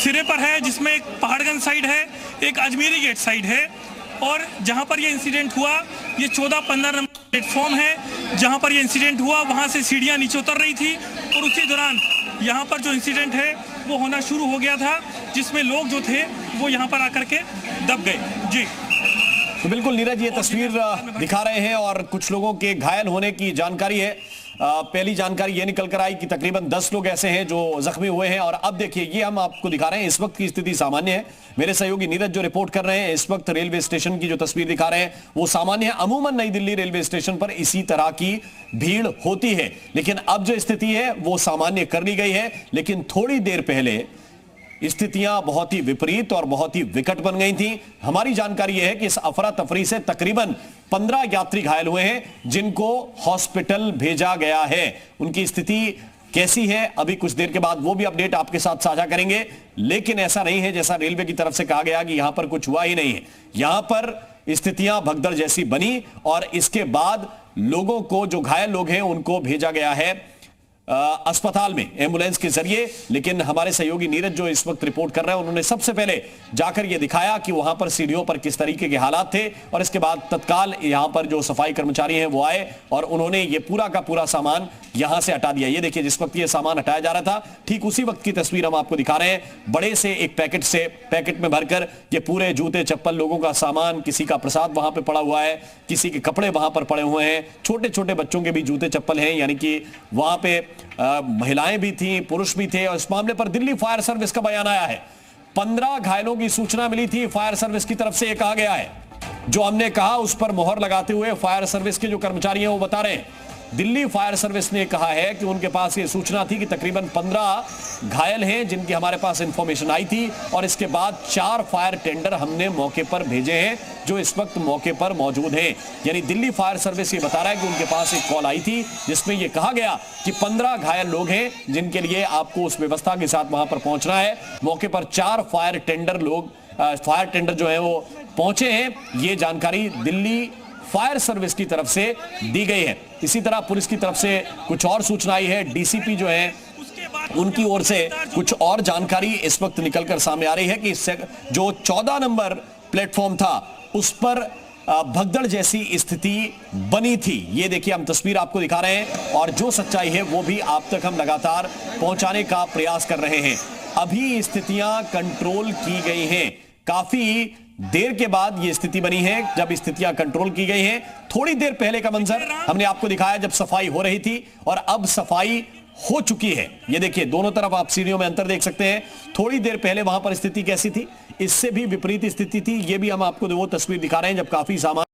सिरे पर है, जिसमें एक पहाड़गंज साइड है, एक अजमेरी गेट साइड है। और जहां पर ये इंसिडेंट हुआ, ये 14-15 नंबर प्लेटफॉर्म है जहां पर ये इंसिडेंट हुआ। वहां से सीढ़ियां नीचे उतर रही थी और उसी दौरान यहाँ पर जो इंसिडेंट है वो होना शुरू हो गया था, जिसमें लोग जो थे वो यहाँ पर आकर के दब गए। जी तो बिल्कुल नीरज, ये तस्वीर दिखा रहे हैं और कुछ लोगों के घायल होने की जानकारी है। पहली जानकारी ये निकल कर आई कि तकरीबन 10 लोग ऐसे हैं जो जख्मी हुए हैं। और अब देखिए, ये हम आपको दिखा रहे हैं, इस वक्त की स्थिति सामान्य है। मेरे सहयोगी नीरज जो रिपोर्ट कर रहे हैं, इस वक्त रेलवे स्टेशन की जो तस्वीर दिखा रहे हैं वो सामान्य है। अमूमन नई दिल्ली रेलवे स्टेशन पर इसी तरह की भीड़ होती है, लेकिन अब जो स्थिति है वो सामान्य कर ली गई है। लेकिन थोड़ी देर पहले स्थितियां बहुत ही विपरीत और बहुत ही विकट बन गई थी। हमारी जानकारी यह है कि इस अफरा तफरी से तकरीबन 15 यात्री घायल हुए हैं, जिनको हॉस्पिटल भेजा गया है। उनकी स्थिति कैसी है, अभी कुछ देर के बाद वो भी अपडेट आपके साथ साझा करेंगे। लेकिन ऐसा नहीं है जैसा रेलवे की तरफ से कहा गया कि यहां पर कुछ हुआ ही नहीं है। यहां पर स्थितियां भगदड़ जैसी बनी और इसके बाद लोगों को, जो घायल लोग हैं, उनको भेजा गया है अस्पताल में एम्बुलेंस के जरिए। लेकिन हमारे सहयोगी नीरज जो इस वक्त रिपोर्ट कर रहे हैं, उन्होंने सबसे पहले जाकर यह दिखाया कि वहां पर सीढ़ियों पर किस तरीके के हालात थे। और इसके बाद तत्काल यहां पर जो सफाई कर्मचारी हैं वो आए और उन्होंने ये पूरा का पूरा सामान यहां से हटा दिया। ये देखिए, जिस वक्त ये सामान हटाया जा रहा था, ठीक उसी वक्त की तस्वीर हम आपको दिखा रहे हैं। बड़े से एक पैकेट में भरकर ये पूरे जूते चप्पल, लोगों का सामान, किसी का प्रसाद वहां पर पड़ा हुआ है, किसी के कपड़े वहां पर पड़े हुए हैं, छोटे छोटे बच्चों के भी जूते चप्पल हैं। यानी कि वहां पे महिलाएं भी थी, पुरुष भी थे। और इस मामले पर दिल्ली फायर सर्विस का बयान आया है। 15 घायलों की सूचना मिली थी फायर सर्विस की तरफ से। ये कहा गया है, जो हमने कहा उस पर मोहर लगाते हुए फायर सर्विस के जो कर्मचारी हैं वो बता रहे हैं। दिल्ली फायर सर्विस ने कहा है कि उनके पास ये सूचना थी कि तकरीबन 15 घायल हैं जिनकी हमारे पास इंफॉर्मेशन आई थी। और इसके बाद 4 फायर टेंडर हमने मौके पर भेजे हैं जो इस वक्त मौके पर मौजूद हैं। यानी दिल्ली फायर सर्विस ये बता रहा है कि उनके पास एक कॉल आई थी जिसमें यह कहा गया कि 15 घायल लोग हैं जिनके लिए आपको उस व्यवस्था के साथ वहां पर पहुंचना है। मौके पर 4 फायर टेंडर जो है वो पहुंचे हैं। ये जानकारी दिल्ली फायर सर्विस की तरफ से दी गई है। इसी तरह पुलिस की तरफ से कुछ और सूचना आई है। डीसीपी जो है उनकी ओर से कुछ और जानकारी इस वक्त निकलकर सामने आ रही है कि जो 14 नंबर प्लेटफॉर्म था उस पर भगदड़ जैसी स्थिति बनी थी। ये देखिए, हम तस्वीर आपको दिखा रहे हैं और जो सच्चाई है वो भी आप तक हम लगातार पहुंचाने का प्रयास कर रहे हैं। अभी स्थितियां कंट्रोल की गई हैं। काफी देर के बाद यह स्थिति बनी है जब स्थितियां कंट्रोल की गई हैं। थोड़ी देर पहले का मंजर हमने आपको दिखाया जब सफाई हो रही थी और अब सफाई हो चुकी है। ये देखिए, दोनों तरफ आप सीढ़ियों में अंतर देख सकते हैं। थोड़ी देर पहले वहां पर स्थिति कैसी थी, इससे भी विपरीत स्थिति थी। ये भी हम आपको वो तस्वीर दिखा रहे हैं जब काफी सामान